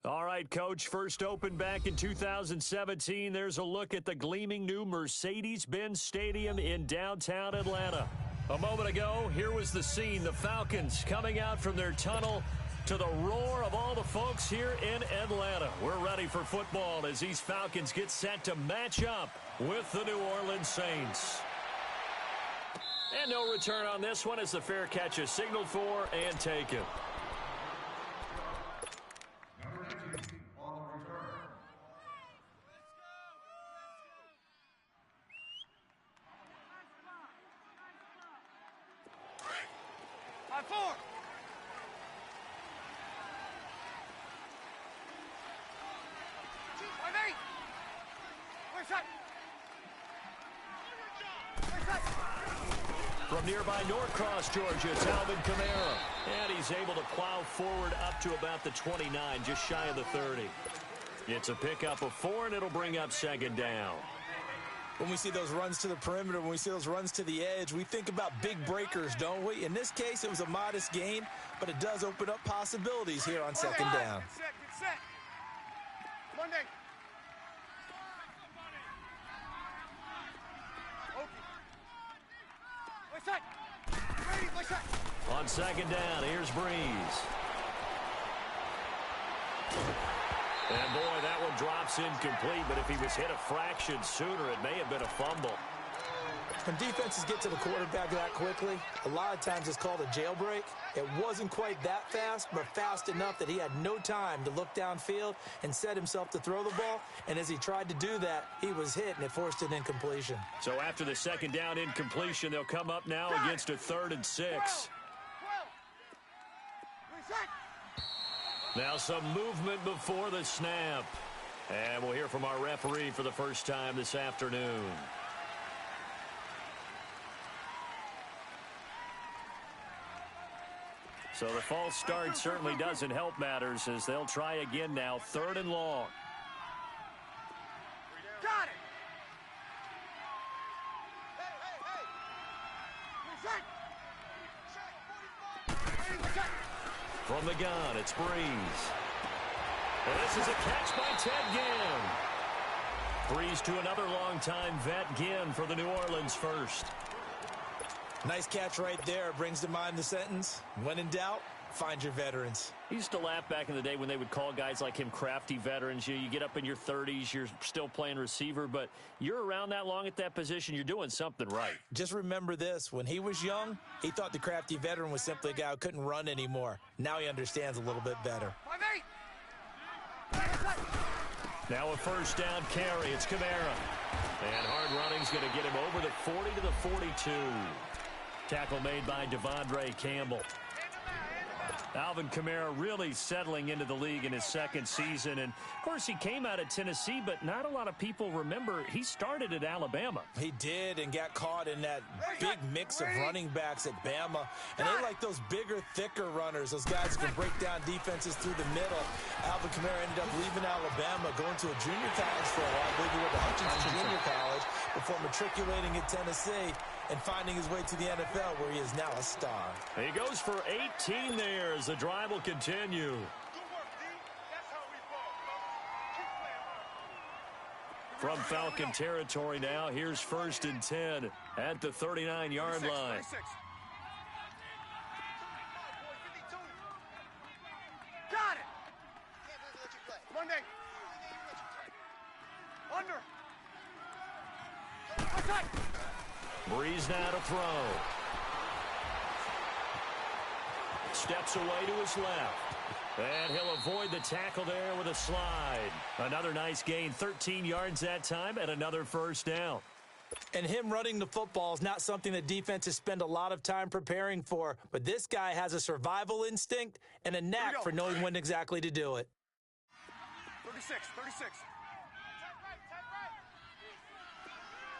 All right, Coach, first opened back in 2017. There's a look at the gleaming new Mercedes-Benz Stadium in downtown Atlanta. A moment ago, here was the scene. The Falcons coming out from their tunnel to the roar of all the folks here in Atlanta. We're ready for football as these Falcons get set to match up with the New Orleans Saints. And no return on this one as the fair catch is signaled for and taken. From nearby Norcross, Georgia, it's Alvin Kamara. And he's able to plow forward up to about the 29, just shy of the 30. It's a pickup of 4, and it'll bring up second down. When we see those runs to the perimeter, when we see those runs to the edge, we think about big breakers, don't we? In this case, it was a modest gain, but it does open up possibilities here on second down. Get set. Monday. On second down, here's Breeze. And boy, that one drops incomplete, but if he was hit a fraction sooner, it may have been a fumble. When defenses get to the quarterback that quickly, a lot of times it's called a jailbreak. It wasn't quite that fast, but fast enough that he had no time to look downfield and set himself to throw the ball. And as he tried to do that, he was hit, and it forced an incompletion. So after the second down incompletion, they'll come up now against a 3rd and 6. Now some movement before the snap. And we'll hear from our referee for the first time this afternoon. So the false start certainly doesn't help matters as they'll try again now, 3rd and long. Got it. From the gun, it's Breeze. And this is a catch by Ted Ginn. Breeze to another longtime vet, Ginn, for the New Orleans first. Nice catch right there. Brings to mind the sentence, when in doubt, find your veterans. I used to laugh back in the day when they would call guys like him crafty veterans. You get up in your 30s, you're still playing receiver, but you're around that long at that position, you're doing something right. Just remember this. When he was young, he thought the crafty veteran was simply a guy who couldn't run anymore. Now he understands a little bit better. Now a first down carry. It's Kamara. And hard running's going to get him over the 40 to the 42. Tackle made by Devondre Campbell. Alvin Kamara really settling into the league in his second season. And, of course, he came out of Tennessee, but not a lot of people remember he started at Alabama. He did and got caught in that big mix of running backs at Bama. And they like those bigger, thicker runners, those guys who can break down defenses through the middle. Alvin Kamara ended up leaving Alabama, going to a junior college for a while. I believe he went to Hutchinson Junior College before matriculating at Tennessee and finding his way to the NFL, where he is now a star. He goes for 18 there as the drive will continue. From Falcon territory now, here's 1st and 10 at the 39-yard line. 36. Got it. Monday. Under. Breeze now to throw. Steps away to his left. And he'll avoid the tackle there with a slide. Another nice gain, 13 yards that time, and another first down. And him running the football is not something that defenses spend a lot of time preparing for. But this guy has a survival instinct and a knack for knowing when exactly to do it. 36.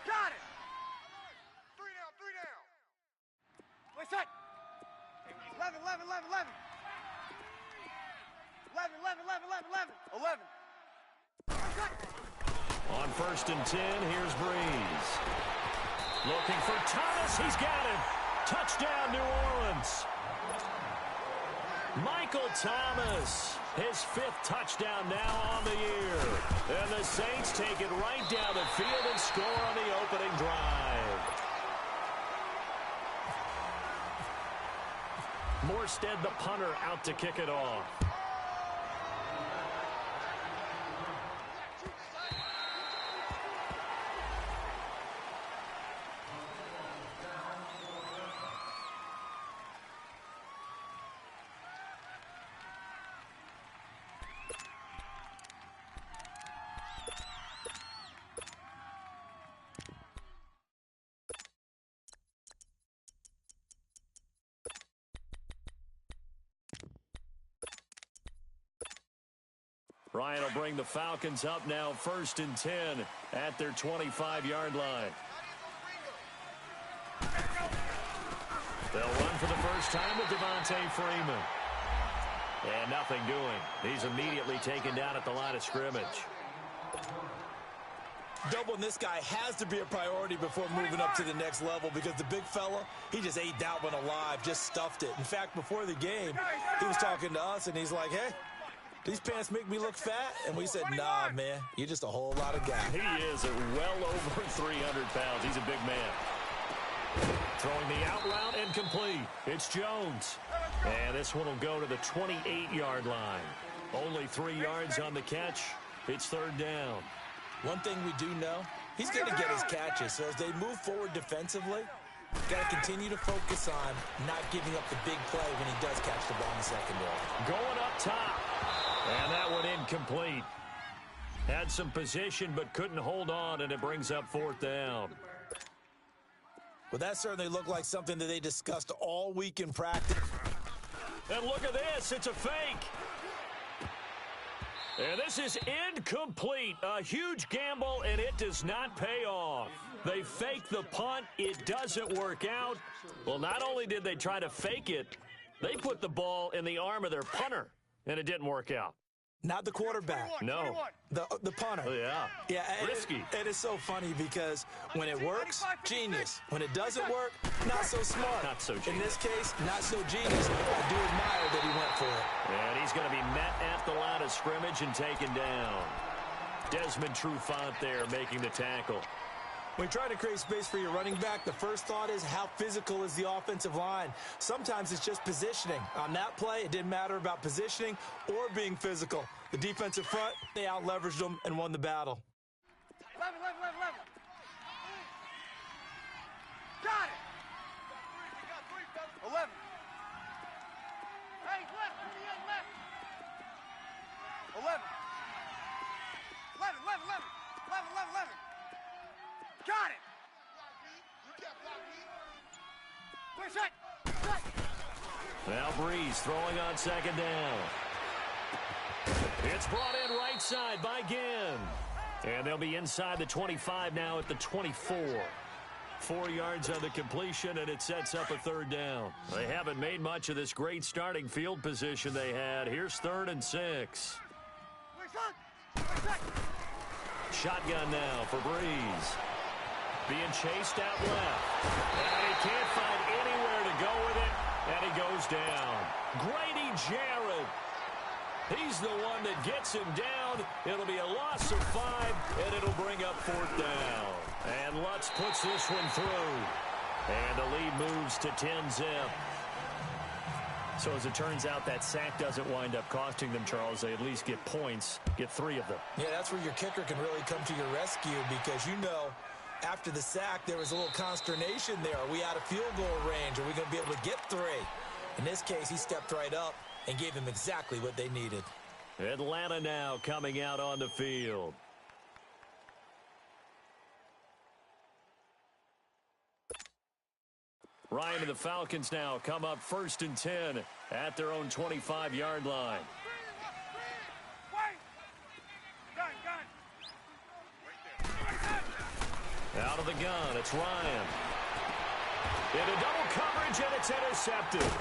Got it. 3 down. Wait, set. 11. 11. On 1st and 10, here's Breeze. Looking for Thomas. He's got him. Touchdown, New Orleans. Michael Thomas His 5th touchdown now on the year. And the Saints take it right down the field and score on the opening drive. Morstead, the punter, out to kick it off. Ryan will bring the Falcons up now 1st and 10 at their 25-yard line. They'll run for the first time with Devontae Freeman. And nothing doing. He's immediately taken down at the line of scrimmage. Doubling this guy has to be a priority before moving up to the next level because the big fella, he just ate that one alive, just stuffed it. In fact, before the game, he was talking to us, and he's like, hey, these pants make me look fat? And we said, nah, man, you're just a whole lot of guy. He is well over 300 pounds. He's a big man. Throwing the out route and complete. It's Jones. And this one will go to the 28-yard line. Only 3 yards on the catch. It's 3rd down. One thing we do know, he's going to get his catches. So as they move forward defensively, got to continue to focus on not giving up the big play when he does catch the ball in the secondary. Going up top. And that one incomplete. Had some position but couldn't hold on, and it brings up 4th down. Well, that certainly looked like something that they discussed all week in practice. And look at this. It's a fake. And this is incomplete. A huge gamble, and it does not pay off. They fake the punt. It doesn't work out. Well, not only did they try to fake it, they put the ball in the arm of their punter, and it didn't work out. Not the quarterback. No. The punter. Oh, yeah. Yeah. Risky. It is so funny because when it works, genius. When it doesn't work, not so smart. Not so genius. In this case, not so genius. I do admire that he went for it. And he's going to be met at the line of scrimmage and taken down. Desmond Trufant there making the tackle. When you're trying to create space for your running back, the first thought is how physical is the offensive line. Sometimes it's just positioning. On that play, it didn't matter about positioning or being physical. The defensive front, they out-leveraged them and won the battle. 11. Got it. 11. Hey, left. 11. 11. Got it. Now Breeze throwing on 2nd down. It's brought in right side by Ginn. And they'll be inside the 25 now at the 24. 4 yards on the completion, and it sets up a 3rd down. They haven't made much of this great starting field position they had. Here's 3rd and 6. Shotgun now for Breeze. Being chased out left. And he can't find anywhere to go with it, and he goes down. Grady Jarrett. He's the one that gets him down. It'll be a loss of 5, and it'll bring up 4th down. And Lutz puts this one through. And the lead moves to 10-zip. So as it turns out, that sack doesn't wind up costing them, Charles. They at least get points, get 3 of them. Yeah, that's where your kicker can really come to your rescue because you know after the sack there was a little consternation there. Are we out of field goal range? Are we going to be able to get 3? In this case, he stepped right up and gave them exactly what they needed. Atlanta now coming out on the field. Ryan and the Falcons now come up 1st and 10 at their own 25-yard line. Out of the gun, it's Ryan. Into double coverage, and it's intercepted.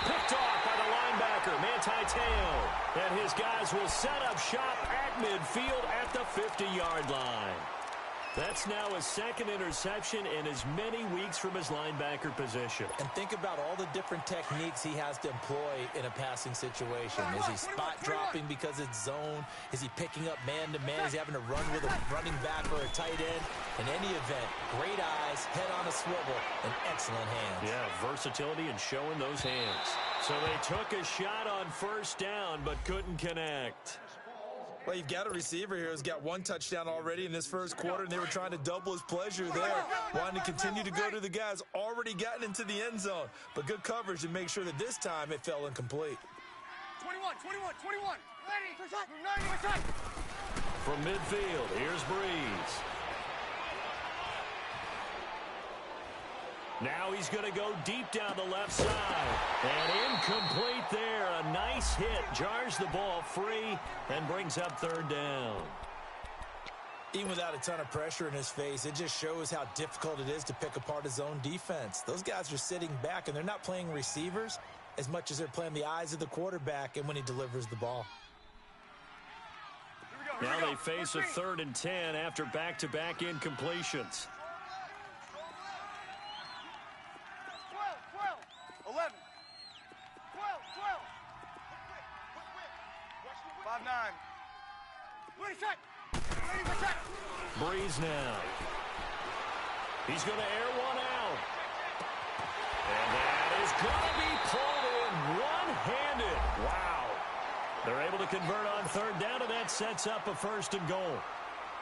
Picked off by the linebacker, Manti Te'o. And his guys will set up shop at midfield at the 50-yard line. That's now his second interception in as many weeks from his linebacker position. And think about all the different techniques he has to employ in a passing situation. Is he spot dropping because it's zone? Is he picking up man-to-man? Is he having to run with a running back or a tight end? In any event, great eyes, head on a swivel, and excellent hands. Yeah, versatility and showing those hands. So they took a shot on first down but couldn't connect. Well, you've got a receiver here who's got one touchdown already in this first quarter, and they were trying to double his pleasure there, wanting to continue to go to the guys already gotten into the end zone. But good coverage to make sure that this time it fell incomplete. 21. Ready. From midfield, here's Breeze. Now he's going to go deep down the left side. And incomplete there. A nice hit. Jars the ball free and brings up third down. Even without a ton of pressure in his face, it just shows how difficult it is to pick apart his own defense. Those guys are sitting back, and they're not playing receivers as much as they're playing the eyes of the quarterback and when he delivers the ball. Now they face a 3rd and 10 after back-to-back incompletions. 11. 5-9. Breeze now. He's going to air one out. And that is going to be pulled in one-handed. Wow. They're able to convert on third down, and that sets up a 1st and goal.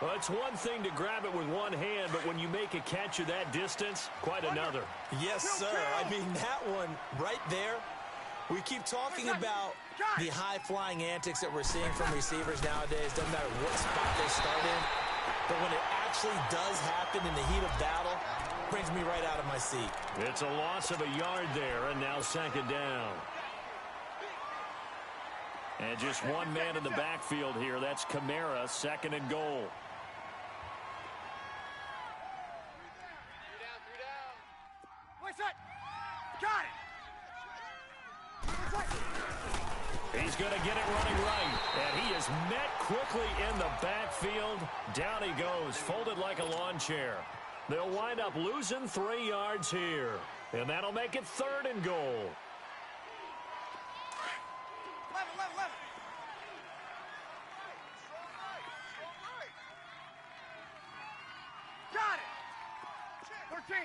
Well, it's one thing to grab it with one hand, but when you make a catch of that distance, quite another. Yes, sir. I mean, that one right there, we keep talking about the high-flying antics that we're seeing from receivers nowadays. Doesn't matter what spot they start in. But when it actually does happen in the heat of battle, it brings me right out of my seat. It's a loss of a yard there, and now 2nd down. And just one man in the backfield here. That's Kamara, 2nd and goal. Got it. He's going to get it running right. And he is met quickly in the backfield. Down he goes, folded like a lawn chair. They'll wind up losing 3 yards here. And that'll make it 3rd and goal. 11. Got it. 13.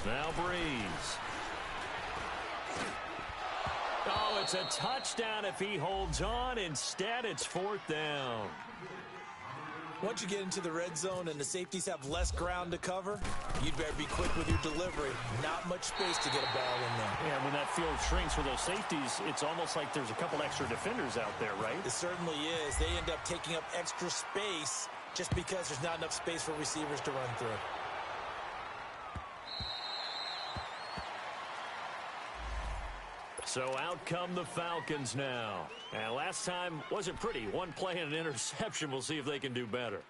Now Breeze. Oh, it's a touchdown if he holds on. Instead, it's 4th down. Once you get into the red zone and the safeties have less ground to cover, you'd better be quick with your delivery. Not much space to get a ball in there. Yeah, when that field shrinks with those safeties, it's almost like there's a couple extra defenders out there, right? It certainly is. They end up taking up extra space just because there's not enough space for receivers to run through. So out come the Falcons now. And last time wasn't pretty. One play and an interception. We'll see if they can do better.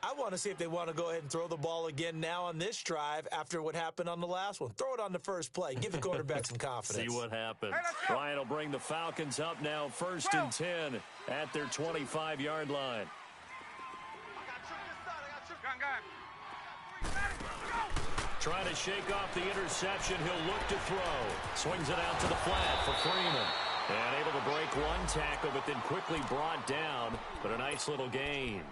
I want to see if they want to go ahead and throw the ball again now on this drive after what happened on the last one. Throw it on the first play. Give the quarterback some confidence. See what happens. Ryan will bring the Falcons up now 1st and 10 at their 25-yard line. Trying to shake off the interception. He'll look to throw. Swings it out to the flat for Freeman. And able to break one tackle, but then quickly brought down. But a nice little gain.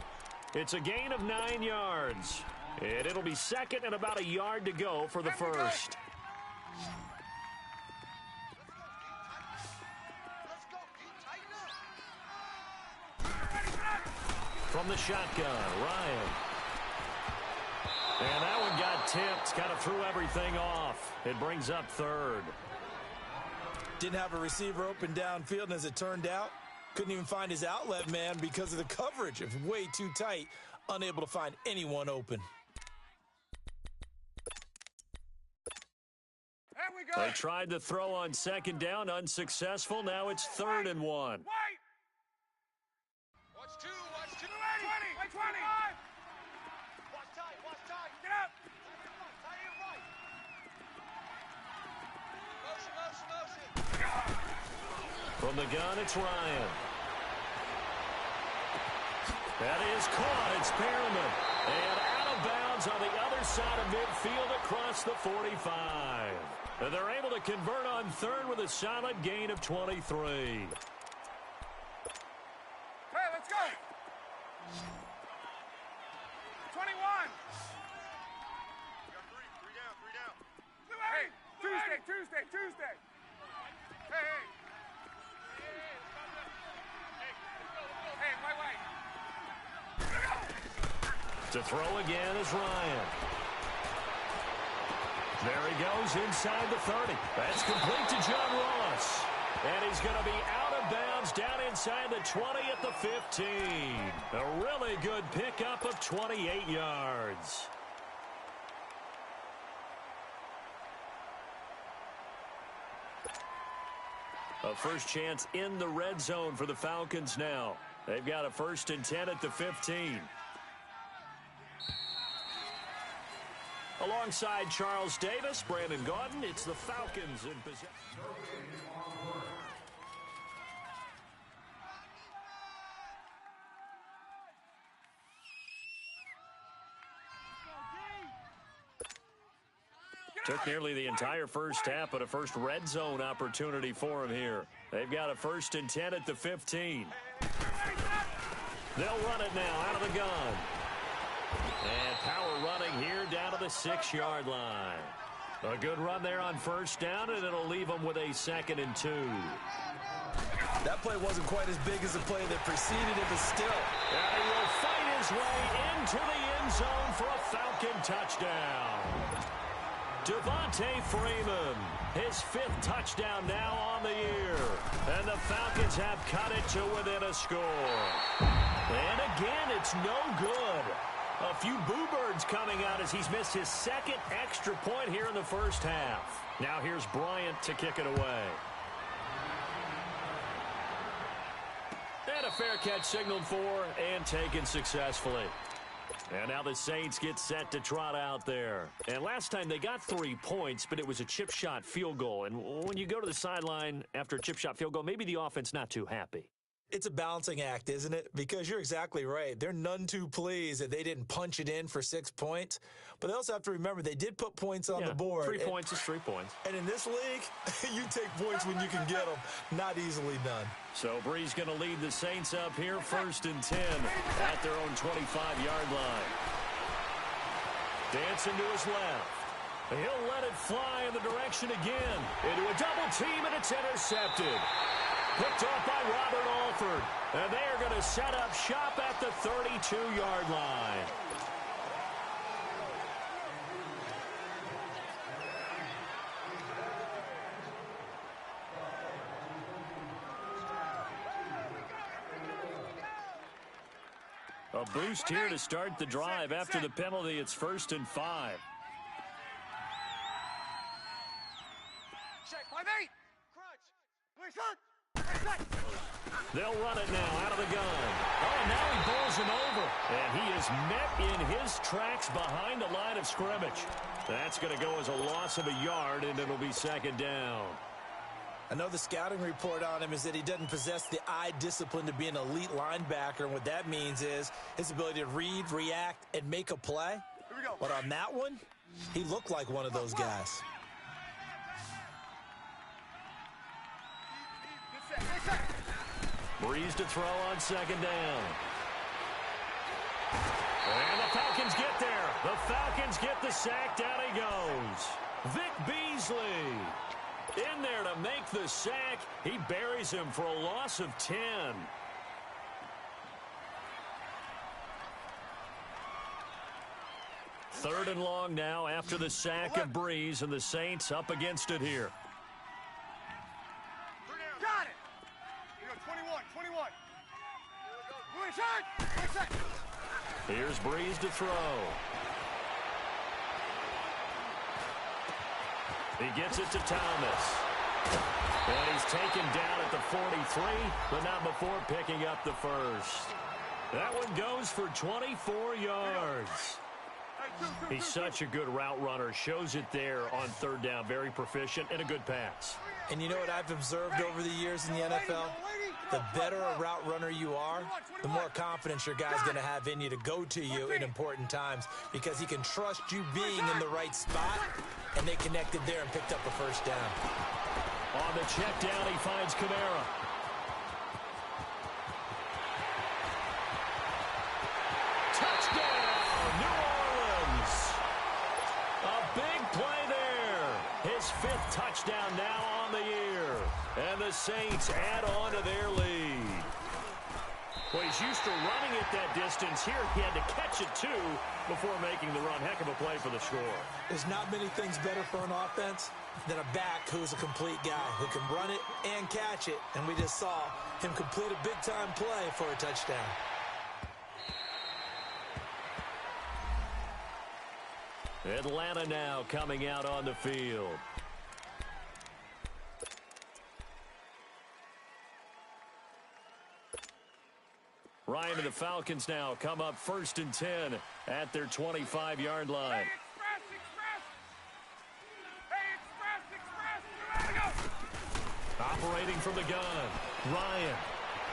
It's a gain of 9 yards. And it'll be 2nd and about a yard to go for the first. From the shotgun, Ryan. And that one got tipped. Kind of threw everything off. It brings up 3rd. Didn't have a receiver open downfield, and as it turned out, couldn't even find his outlet man because of the coverage. It was way too tight, unable to find anyone open. There we go. They tried to throw on 2nd down, unsuccessful. Now it's 3rd and 1. Wait. Watch 2. 20. Watch tight. Get up. Tight and right. Motion. From the gun, it's Ryan. That is caught. It's Perriman. And out of bounds on the other side of midfield across the 45. And they're able to convert on third with a solid gain of 23. Hey, let's go. 21. We got three down. Hey, Tuesday. Hey. Hey, wait. To throw again is Ryan. There he goes inside the 30. That's complete to John Ross. And he's going to be out of bounds down inside the 20 at the 15. A really good pickup of 28 yards. A first chance in the red zone for the Falcons now. They've got a 1st and 10 at the 15. Alongside Charles Davis, Brandon Gaudin, it's the Falcons in possession. Took nearly the entire first half, but a first red zone opportunity for him here. They've got a 1st and 10 at the 15. They'll run it now out of the gun. And power running here down to the 6-yard line. A good run there on 1st down, and it'll leave them with a 2nd and 2. That play wasn't quite as big as the play that preceded it, but still. And he will fight his way into the end zone for a Falcon touchdown. Devontae Freeman, his 5th touchdown now on the year. And the Falcons have cut it to within a score. And again, it's no good. A few boo birds coming out as he's missed his 2nd extra point here in the first half. Now here's Bryant to kick it away. And a fair catch signaled for and taken successfully. And now the Saints get set to trot out there. And last time they got 3 points, but it was a chip shot field goal. And when you go to the sideline after a chip shot field goal, maybe the offense not too happy. It's a balancing act, isn't it? Because you're exactly right. They're none too pleased that they didn't punch it in for 6 points. But they also have to remember they did put points on the board. 3 points is 3 points. And in this league, you take points when you can get them. Not easily done. So Bree's going to lead the Saints up here 1st and 10 at their own 25-yard line. Dancing to his left. He'll let it fly in the direction again. Into a double team, and it's intercepted. Picked off by Robert Alford. And they are going to set up shop at the 32-yard line. A boost here to start the drive. After the penalty, it's 1st and 5. Check, 5-8. Crunch. They'll run it now out of the gun. Oh, and now he bowls him over. And he is met in his tracks behind the line of scrimmage. That's going to go as a loss of a yard, and it'll be 2nd down. I know the scouting report on him is that he doesn't possess the eye discipline to be an elite linebacker. And what that means is his ability to read, react, and make a play. Here we go. But on that one, he looked like one of those guys. Breeze to throw on 2nd down. And the Falcons get there. The Falcons get the sack. Down he goes. Vic Beasley in there to make the sack. He buries him for a loss of 10. Third and long now after the sack of Breeze, and the Saints up against it here. Got it. You go 21. Here's Breeze to throw. He gets it to Thomas. And he's taken down at the 43, but not before picking up the first. That one goes for 24 yards. He's such a good route runner. Shows it there on third down. Very proficient and a good pass. And you know what I've observed over the years in the NFL? The better a route runner you are, the more confidence your guy's going to have in you to go to you in important times because he can trust you being in the right spot, and they connected there and picked up a first down. On the check down, he finds Kamara. Touchdown, New Orleans. A big play there. His 5th touchdown now on the year. And the Saints add on to their lead. Well, he's used to running it that distance. Here he had to catch it, too, before making the run. Heck of a play for the score. There's not many things better for an offense than a back who's a complete guy who can run it and catch it. And we just saw him complete a big-time play for a touchdown. Atlanta now coming out on the field. Ryan and the Falcons now come up 1st and 10 at their 25-yard line. Operating from the gun, Ryan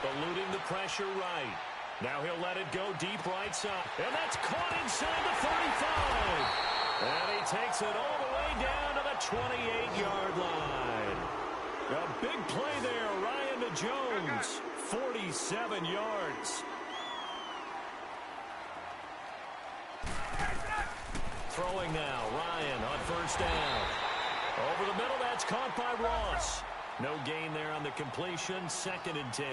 eluding the pressure right. Now he'll let it go deep right side. And that's caught inside the 35. And he takes it all the way down to the 28-yard line. A big play there, Ryan to Jones. 47 yards. Throwing now, Ryan on 1st down. Over the middle, that's caught by Ross. No gain there on the completion, 2nd and 10.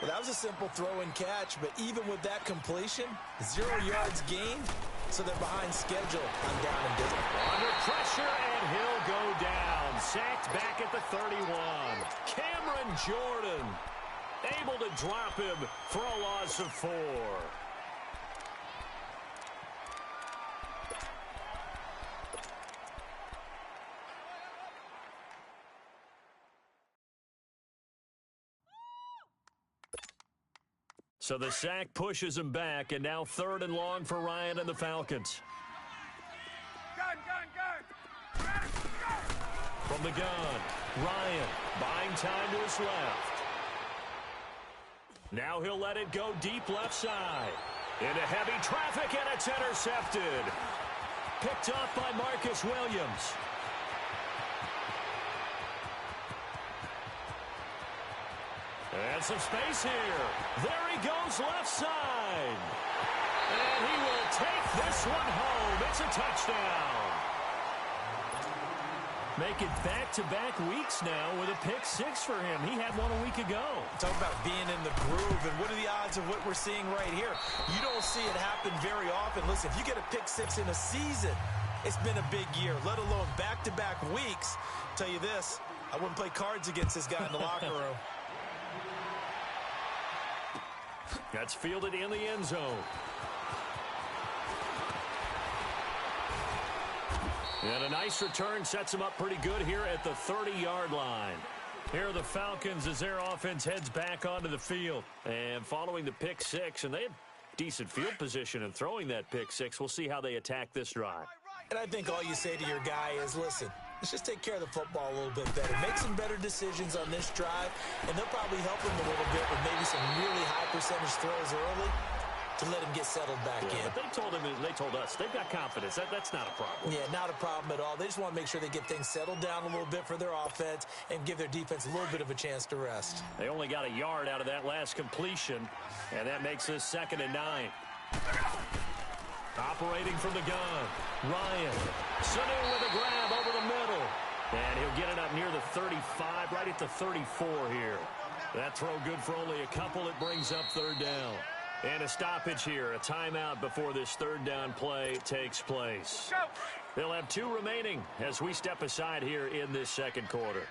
Well, that was a simple throw and catch, but even with that completion, 0 yards gained, so they're behind schedule on down and distance. Under pressure, and he'll go down. Sacked back at the 31. Cameron Jordan able to drop him for a loss of 4. So the sack pushes him back, and now 3rd and long for Ryan and the Falcons. Gun. From the gun, Ryan buying time to his left. Now he'll let it go deep left side. Into heavy traffic, and it's intercepted. Picked up by Marcus Williams. And some space here. There he goes left side. And he will take this one home. It's a touchdown. Making back-to-back weeks now with a pick 6 for him. He had one a week ago. Talk about being in the groove, and what are the odds of what we're seeing right here? You don't see it happen very often. Listen, if you get a pick 6 in a season, it's been a big year, let alone back-to-back weeks. I'll tell you this, I wouldn't play cards against this guy in the locker room. That's fielded in the end zone. And a nice return sets him up pretty good here at the 30-yard line. Here are the Falcons as their offense heads back onto the field. And following the pick 6, and they had decent field position in throwing that pick 6. We'll see how they attack this drive. And I think all you say to your guy is, listen, let's just take care of the football a little bit better. Make some better decisions on this drive, and they'll probably help him a little bit with maybe some really high percentage throws early to let him get settled back in. But they told us they've got confidence. That's not a problem. Yeah, not a problem at all. They just want to make sure they get things settled down a little bit for their offense and give their defense a little bit of a chance to rest. They only got a yard out of that last completion, and that makes this 2nd and 9. Operating from the gun, Ryan. Sanu with a grab over the middle. And he'll get it up near the 35, right at the 34 here. That throw good for only a couple. It brings up 3rd down. And a stoppage here, a timeout before this 3rd down play takes place. They'll have 2 remaining as we step aside here in this 2nd quarter.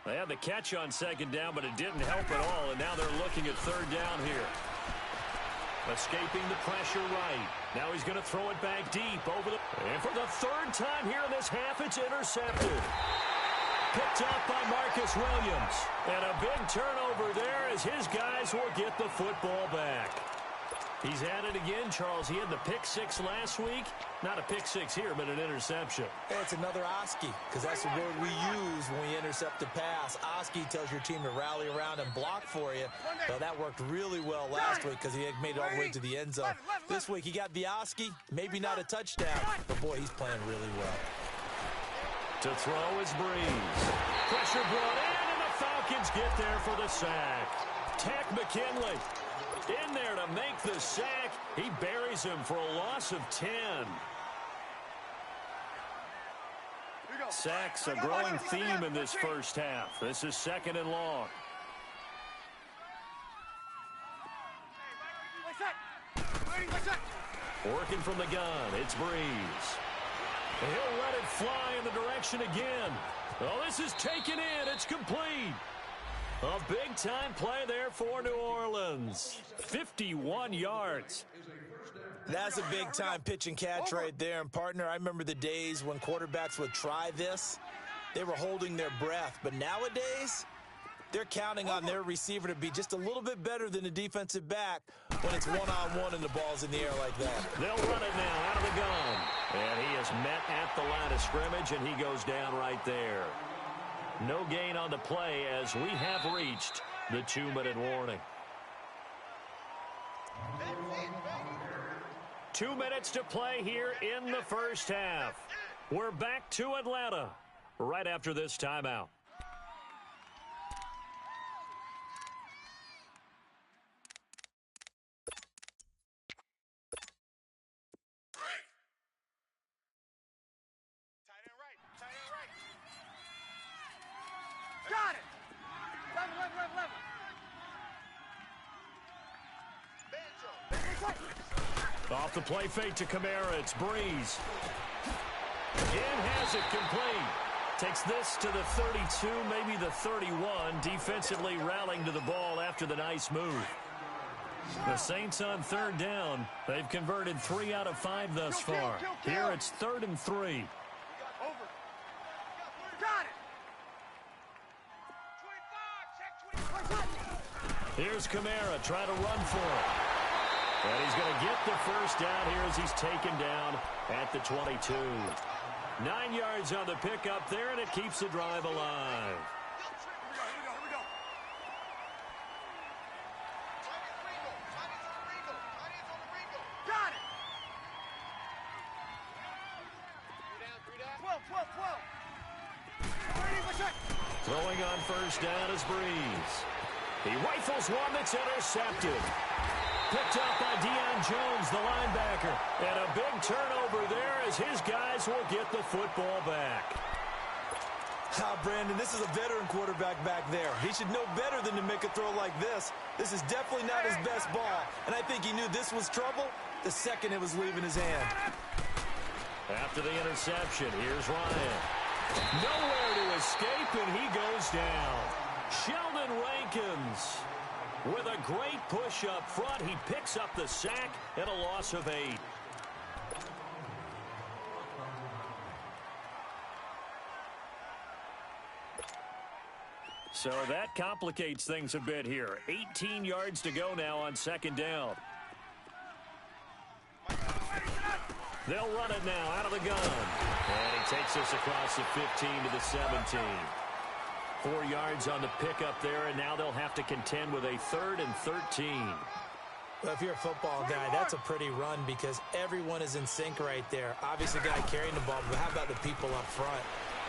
They had the catch on 2nd down, but it didn't help at all, and now they're looking at 3rd down here. Escaping the pressure right. Now he's going to throw it back deep over the... And for the 3rd time here in this half, it's intercepted. Picked up by Marcus Williams. And a big turnover there as his guys will get the football back. He's at it again, Charles. He had the pick six last week. Not a pick six here, but an interception. Hey, it's another Oski, because that's the word we use when we intercept a pass. Oski tells your team to rally around and block for you. Well, that worked really well last week because he had made it all the way to the end zone. This week he got the Oski, maybe not a touchdown, but boy, he's playing really well. To throw is Breeze. Pressure brought in, and the Falcons get there for the sack. Tack McKinley in there to make the sack. He buries him for a loss of 10. Sacks a growing theme in this first half. This is 2nd and long. Working from the gun, it's Breeze. He'll let it fly in the direction again. Oh, this is taken in. It's complete. A big-time play there for New Orleans. 51 yards. That's a big-time pitch and catch right there. And, partner, I remember the days when quarterbacks would try this. They were holding their breath. But nowadays, they're counting on their receiver to be just a little bit better than the defensive back when it's one-on-one and the ball's in the air like that. They'll run it now out of the gun. And he is met at the line of scrimmage, and he goes down right there. No gain on the play as we have reached the 2-minute warning. 2 minutes to play here in the first half. We're back to Atlanta right after this timeout. Got it! Level. Off the play fake to Kamara, it's Breeze. Again has it complete. Takes this to the 32, maybe the 31. Defensively rallying to the ball after the nice move. The Saints on 3rd down. They've converted 3 out of 5 thus far. Here it's 3rd and 3. Over. Got it! Here's Kamara trying to run for it. And he's going to get the first down here as he's taken down at the 22. 9 yards on the pickup there, and it keeps the drive alive. Here we go. Got it! 12. Throwing on first down is Breeze. He rifles one that's intercepted. Picked up by Deion Jones, the linebacker. And a big turnover there as his guys will get the football back. Brandon, this is a veteran quarterback back there. He should know better than to make a throw like this. This is definitely not his best ball. And I think he knew this was trouble the second it was leaving his hand. After the interception, here's Ryan. Nowhere to escape, and he goes down. Sheldon Rankins with a great push up front. He picks up the sack and a loss of 8. So that complicates things a bit here. 18 yards to go now on 2nd down. They'll run it now out of the gun. And he takes us across the 15 to the 17. 4 yards on the pickup there, and now they'll have to contend with a 3rd and 13. Well, if you're a football guy, that's a pretty run because everyone is in sync right there. Obviously, the guy carrying the ball, but how about the people up front?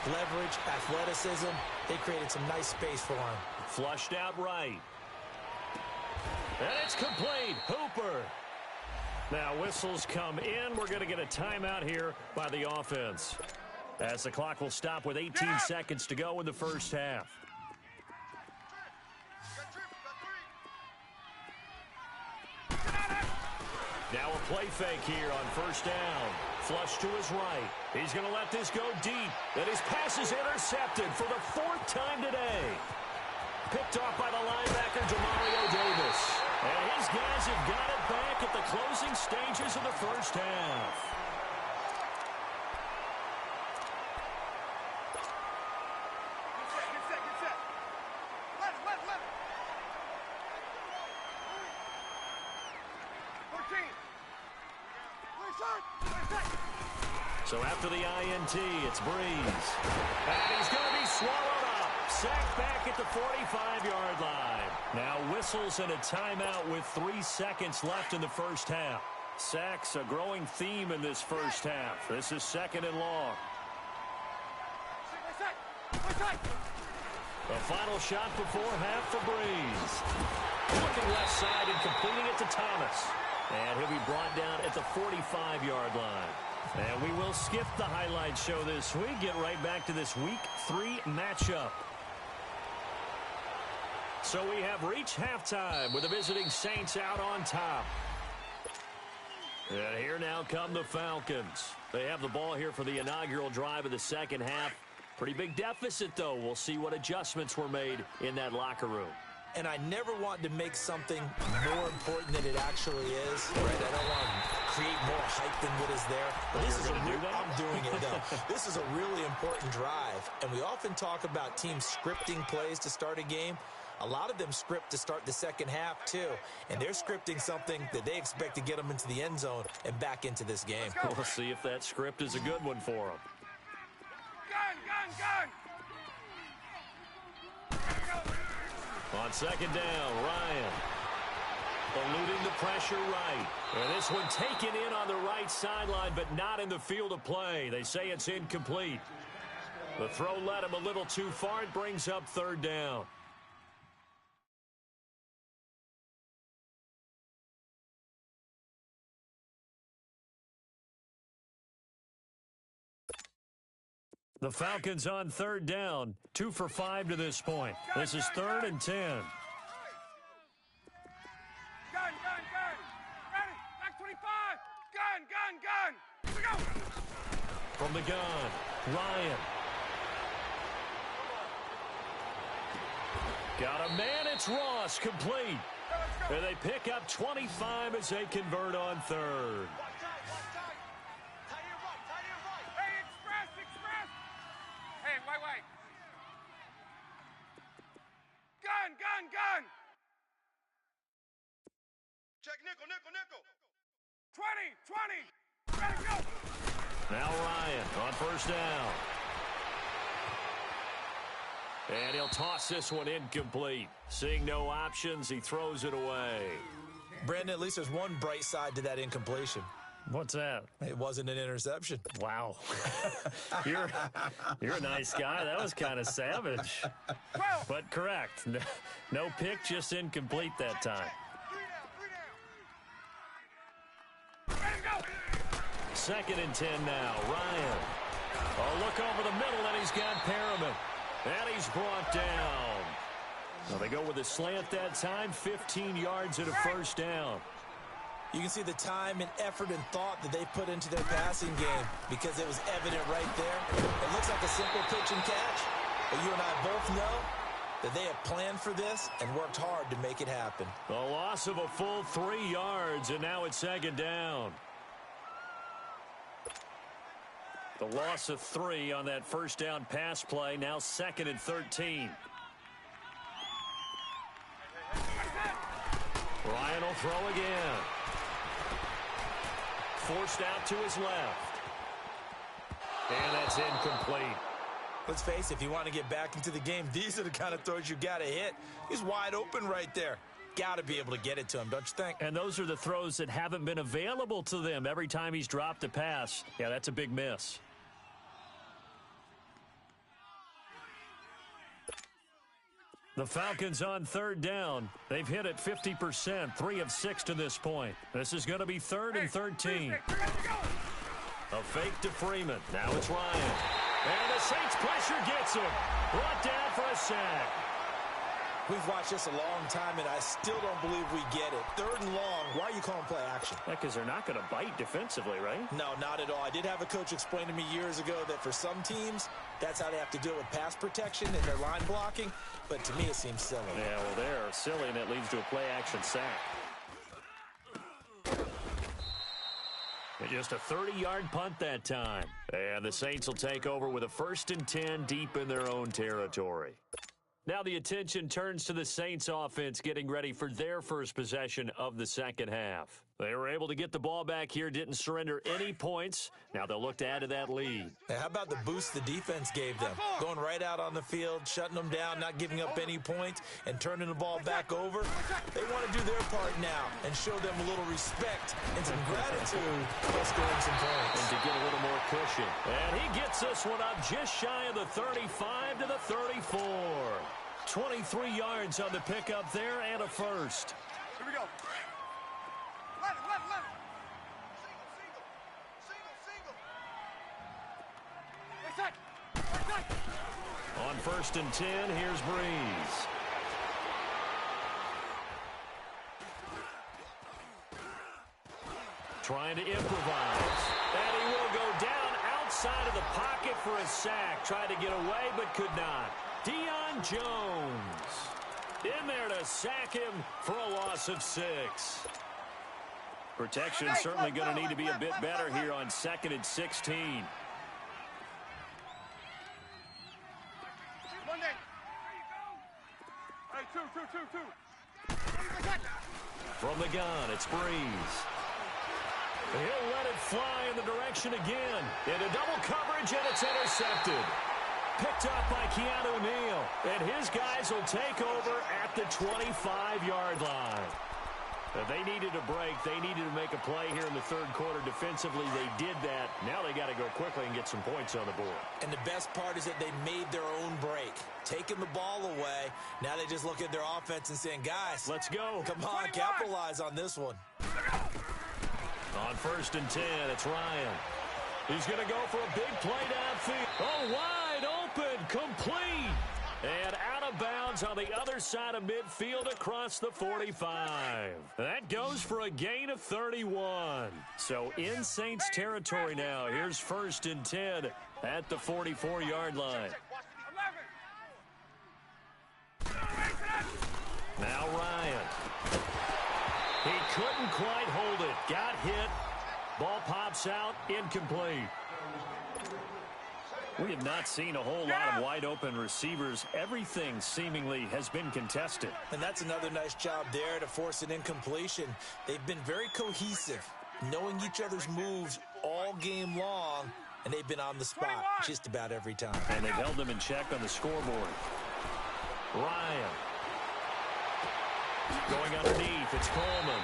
Leverage, athleticism, they created some nice space for him. Flushed out right. And it's complete. Hooper. Now whistles come in. We're going to get a timeout here by the offense, as the clock will stop with 18 seconds to go in the first half. Now a play fake here on first down. Flush to his right. He's going to let this go deep. And his pass is intercepted for the 4th time today. Picked off by the linebacker, Demario Davis. And his guys have got it back at the closing stages of the first half. So after the INT, it's Breeze. And he's going to be swallowed up. Sacked back at the 45-yard line. Now whistles and a timeout with 3 seconds left in the first half. Sacks, a growing theme in this first half. This is 2nd and long. The final shot before half for Breeze. Looking left side and completing it to Thomas. And he'll be brought down at the 45-yard line. And we will skip the highlight show this week. Get right back to this Week 3 matchup. So we have reached halftime with the visiting Saints out on top. And here now come the Falcons. They have the ball here for the inaugural drive of the second half. Pretty big deficit, though. We'll see what adjustments were made in that locker room. And I never want to make something more important than it actually is. Right? I don't want to create more hype than what is there. But this is I'm doing it, though. This is a really important drive. And we often talk about teams scripting plays to start a game. A lot of them script to start the second half, too. And they're scripting something that they expect to get them into the end zone and back into this game. We'll see if that script is a good one for them. Gun! On second down, Ryan. Eluding the pressure right. And this one taken in on the right sideline, but not in the field of play. They say it's incomplete. The throw led him a little too far. It brings up 3rd down. The Falcons on 3rd down. 2 for 5 to this point. This is 3rd and 10. Gun! Ready! Back 25! Gun! Here we go! From the gun, Ryan. Got a man, it's Ross, complete. And they pick up 25 as they convert on 3rd. Wait. Gun! Check nickel. 20! Ready, go! Now Ryan on 1st down. And he'll toss this one incomplete. Seeing no options, he throws it away. Brandon, at least there's one bright side to that incompletion. What's that? It wasn't an interception. Wow. You're a nice guy. That was kind of savage. But correct. No pick, just incomplete that time. 2nd and 10 now. Ryan. A look over the middle, and he's got Perriman. And he's brought down. Well, they go with a slant that time, 15 yards and a 1st down. You can see the time and effort and thought that they put into their passing game because it was evident right there. It looks like a simple pitch and catch, but you and I both know that they have planned for this and worked hard to make it happen. The loss of a full 3 yards, and now it's 2nd down. The loss of 3 on that 1st down pass play, now 2nd and 13. Ryan will throw again. Forced out to his left. And that's incomplete. Let's face it, if you want to get back into the game, these are the kind of throws you got to hit. He's wide open right there. Got to be able to get it to him, don't you think? And those are the throws that haven't been available to them every time he's dropped a pass. Yeah, that's a big miss. The Falcons on 3rd down. They've hit it 50%, 3 of 6 to this point. This is going to be 3rd and 13. A fake to Freeman. Now it's Ryan. And the Saints pressure gets him. Brought down for a sack. We've watched this a long time, and I still don't believe we get it. 3rd and long. Why are you calling play action? Because they're not going to bite defensively, right? No, not at all. I did have a coach explain to me years ago that for some teams, that's how they have to deal with pass protection and their line blocking. But to me, it seems silly. Yeah, well, they're silly, and it leads to a play-action sack. And just a 30-yard punt that time. And the Saints will take over with a 1st and 10 deep in their own territory. Now the attention turns to the Saints offense getting ready for their first possession of the second half. They were able to get the ball back here, didn't surrender any points. Now they'll look to add to that lead. Hey, how about the boost the defense gave them? Going right out on the field, shutting them down, not giving up any points, and turning the ball back over. They want to do their part now and show them a little respect and some gratitude for scoring some points. And to get a little more cushion. And he gets this one up just shy of the 35 to the 34. 23 yards on the pickup there and a first. Here we go. Let it. Single. On 1st and 10, here's Breeze. Trying to improvise. And he will go down outside of the pocket for a sack. Tried to get away, but could not. Deion Jones in there to sack him for a loss of 6. Protection certainly going to need to be a bit better here on 2nd and 16. Monday. Hey, two. From the gun, it's Breeze. He'll let it fly in the direction again. Into double coverage, and it's intercepted. Picked up by Keanu Neal. And his guys will take over at the 25-yard line. They needed a break. They needed to make a play here in the 3rd quarter. Defensively, they did that. Now they got to go quickly and get some points on the board. And the best part is that they made their own break. Taking the ball away. Now they just look at their offense and saying, guys, let's go. Come on, capitalize on this one. On 1st and 10, it's Ryan. He's going to go for a big play downfield. Oh, wide open, complete. And out of bounds on the other side of midfield across the 45. That goes for a gain of 31. So in Saints territory now. Here's 1st and 10 at the 44-yard line. Now Ryan. He couldn't quite hold it. Got hit. Ball pops out. Incomplete. We have not seen a whole lot of wide-open receivers. Everything seemingly has been contested. And that's another nice job there to force an incompletion. They've been very cohesive, knowing each other's moves all game long, and they've been on the spot just about every time. And they've held them in check on the scoreboard. Ryan. Going underneath, it's Coleman.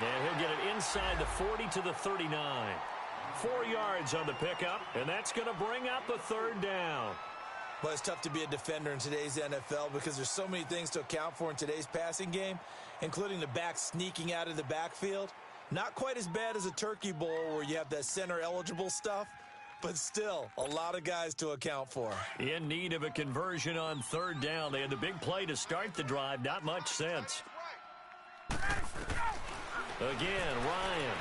And he'll get it inside the 40 to the 39. 4 yards on the pickup, and that's going to bring up a 3rd down. Well, it's tough to be a defender in today's NFL because there's so many things to account for in today's passing game, including the back sneaking out of the backfield. Not quite as bad as a turkey bowl where you have that center-eligible stuff, but still a lot of guys to account for. In need of a conversion on 3rd down. They had the big play to start the drive. Not much sense. Again, Ryan.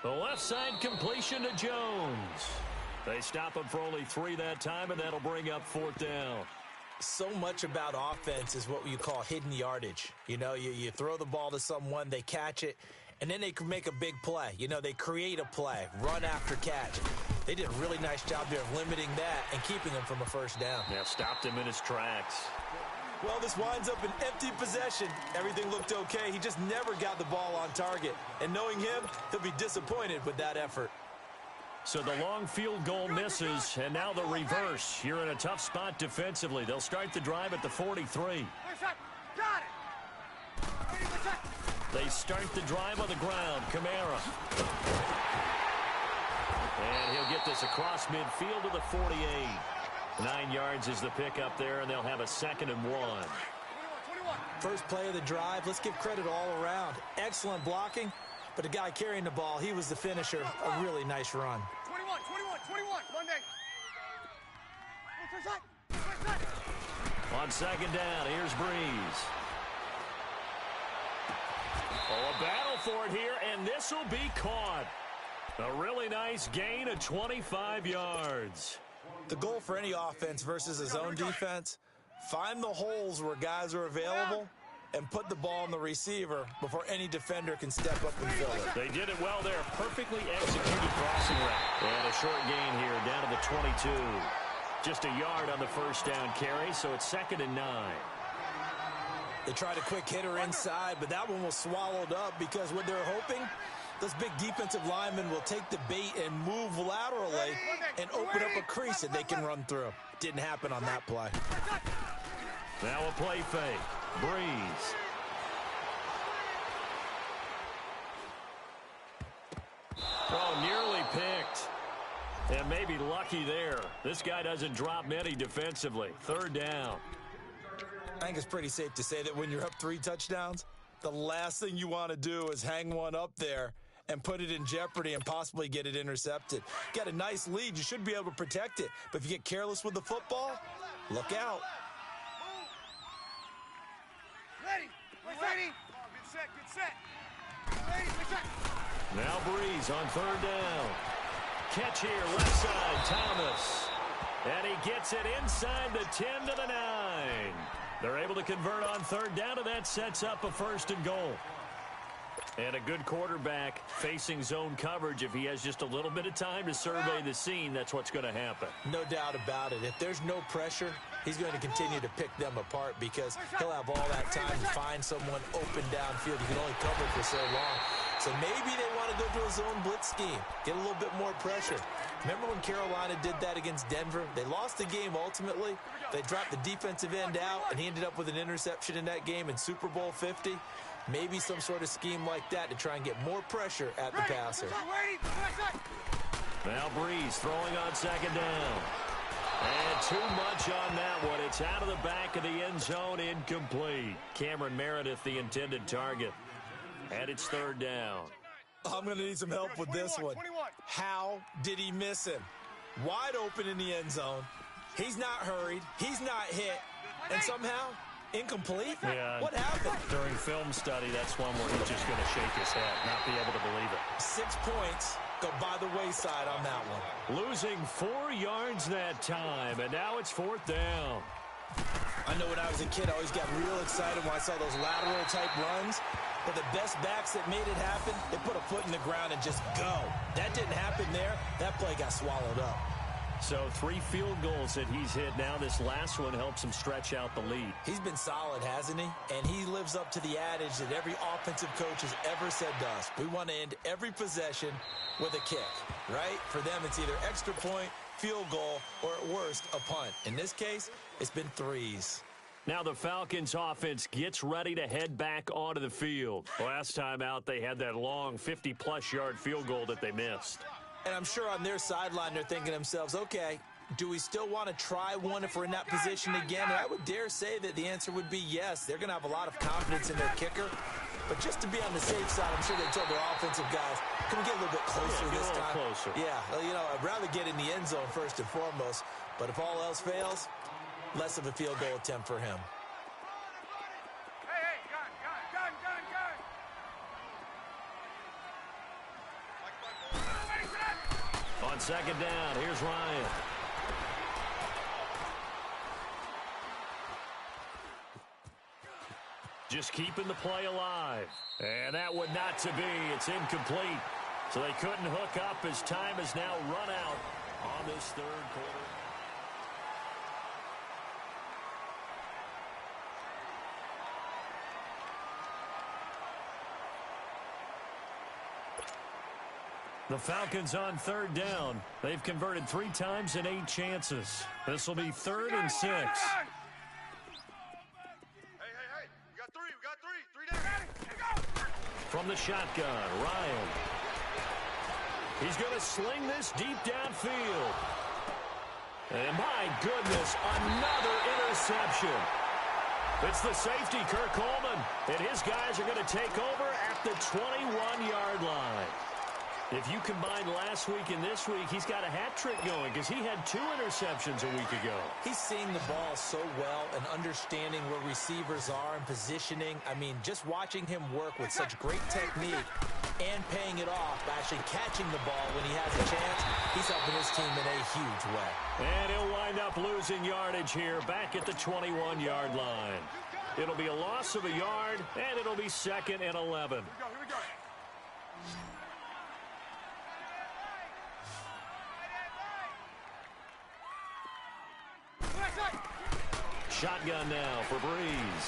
The left side completion to Jones. They stop him for only 3 that time, and that'll bring up 4th down. So much about offense is what you call hidden yardage. You know, you throw the ball to someone, they catch it, and then they can make a big play. You know, they create a play, run after catch. They did a really nice job there of limiting that and keeping him from a 1st down. Yeah, stopped him in his tracks. Well, this winds up an empty possession. Everything looked okay. He just never got the ball on target. And knowing him, he'll be disappointed with that effort. So the long field goal misses, and now the reverse. You're in a tough spot defensively. They'll start the drive at the 43. Got it. They start the drive on the ground. Kamara. And he'll get this across midfield to the 48. 9 yards is the pickup there, and they'll have a 2nd and 1. First play of the drive, let's give credit all around. Excellent blocking, but the guy carrying the ball, he was the finisher. A really nice run. 21, Monday. On 2nd down, here's Breeze. Oh, a battle for it here, and this will be caught. A really nice gain of 25 yards. The goal for any offense versus a zone defense, find the holes where guys are available and put the ball on the receiver before any defender can step up and fill it. They did it well there. Perfectly executed crossing route. And a short gain here down to the 22. Just a yard on the 1st down carry, so it's 2nd and 9. They tried a quick hitter inside, but that one was swallowed up because what they're hoping, those big defensive linemen will take the bait and move laterally and open up a crease that they can run through. Didn't happen on that play. Now a play fake. Breeze. Oh, nearly picked. And maybe lucky there. This guy doesn't drop many defensively. Third down. I think it's pretty safe to say that when you're up 3 touchdowns, the last thing you want to do is hang one up there and put it in jeopardy and possibly get it intercepted. Got a nice lead. You should be able to protect it. But if you get careless with the football, look out. Ready. Ready. Get set. Get set. Ready. Get set. Now Breeze on third down. Catch here, left side, Thomas. And he gets it inside the 10 to the 9. They're able to convert on third down, and that sets up a 1st and goal. And a good quarterback facing zone coverage. If he has just a little bit of time to survey the scene, that's what's going to happen. No doubt about it. If there's no pressure, he's going to continue to pick them apart because he'll have all that time to find someone open downfield. He can only cover for so long. So maybe they want to go to a zone blitz scheme, get a little bit more pressure. Remember when Carolina did that against Denver? They lost the game ultimately. They dropped the defensive end out, and he ended up with an interception in that game in Super Bowl 50. Maybe some sort of scheme like that to try and get more pressure at the passer. Now Breeze throwing on second down. And too much on that one. It's out of the back of the end zone, incomplete. Cameron Meredith, the intended target. And it's third down. I'm going to need some help with this one. How did he miss him? Wide open in the end zone. He's not hurried. He's not hit. And somehow, incomplete? Yeah. What happened? During film study, that's one where he's just going to shake his head, not be able to believe it. 6 points go by the wayside on that one. Losing 4 yards that time, and now it's 4th down. I know when I was a kid, I always got real excited when I saw those lateral-type runs. But the best backs that made it happen, they put a foot in the ground and just go. That didn't happen there. That play got swallowed up. So 3 field goals that he's hit now. This last one helps him stretch out the lead. He's been solid, hasn't he? And he lives up to the adage that every offensive coach has ever said to us. We want to end every possession with a kick, right? For them, it's either extra point, field goal, or at worst, a punt. In this case, it's been 3s. Now the Falcons offense gets ready to head back onto the field. Last time out, they had that long 50-plus yard field goal that they missed. And I'm sure on their sideline, they're thinking to themselves, okay, do we still want to try one if we're in that position again? And I would dare say that the answer would be yes. They're going to have a lot of confidence in their kicker. But just to be on the safe side, I'm sure they told their offensive guys, can we get a little bit closer this time? Closer. Yeah, you know, I'd rather get in the end zone first and foremost. But if all else fails, less of a field goal attempt for him. Hey, gun. On second down, here's Ryan. Just keeping the play alive. And that would not to be. It's incomplete. So they couldn't hook up as time has now run out on this third quarter. The Falcons on third down. They've converted 3 times in 8 chances. This will be 3rd and 6. Hey. We got 3. We got 3. 3 down. Go. From the shotgun, Ryan. He's going to sling this deep downfield. And my goodness, another interception. It's the safety, Kirk Coleman. And his guys are going to take over at the 21-yard line. If you combine last week and this week, he's got a hat trick going because he had 2 interceptions a week ago. He's seeing the ball so well and understanding where receivers are and positioning. I mean, just watching him work with such great technique and paying it off by actually catching the ball when he has a chance, he's helping his team in a huge way. And he'll wind up losing yardage here back at the 21-yard line. It'll be a loss of a yard, and it'll be 2nd and 11. Here we go. Shotgun now for Breeze.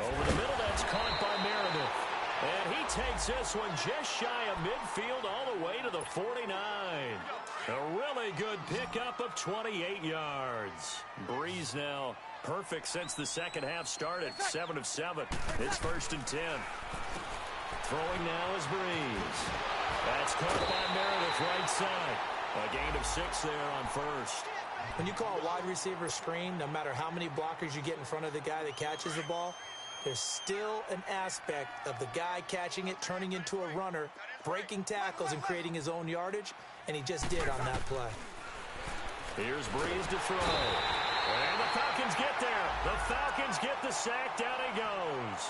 Over the middle, that's caught by Meredith. And he takes this one just shy of midfield all the way to the 49. A really good pickup of 28 yards. Breeze now perfect since the second half started. 7 of 7. It's 1st and 10. Throwing now is Breeze. That's caught by Meredith right side. A gain of 6 there on first. When you call a wide receiver screen, no matter how many blockers you get in front of the guy that catches the ball, there's still an aspect of the guy catching it, turning into a runner, breaking tackles and creating his own yardage, and he just did on that play. Here's Breeze to throw. And the Falcons get there. The Falcons get the sack. Down he goes.